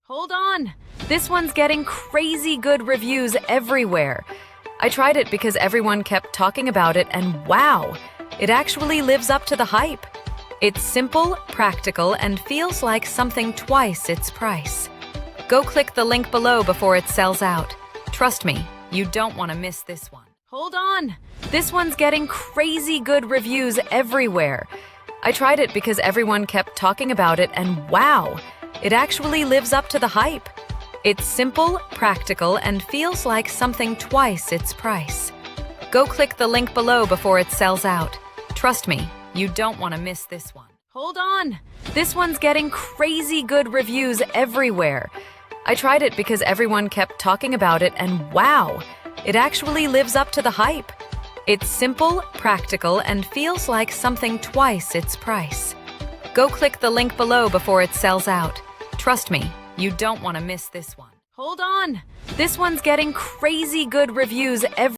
Hold on! This one's getting crazy good reviews everywhere. I tried it because everyone kept talking about it, and wow! It actually lives up to the hype. It's simple, practical, and feels like something twice its price. Go click the link below before it sells out. Trust me, you don't want to miss this one. Hold on! This one's getting crazy good reviews everywhere. I tried it because everyone kept talking about it, and wow! It actually lives up to the hype. It's simple, practical, and feels like something twice its price. Go click the link below before it sells out. Trust me, you don't want to miss this one. Hold on! This one's getting crazy good reviews everywhere. I tried it because everyone kept talking about it, and wow! It actually lives up to the hype. It's simple, practical, and feels like something twice its price. Go click the link below before it sells out. Trust me, you don't want to miss this one. Hold on! This one's getting crazy good reviews everywhere.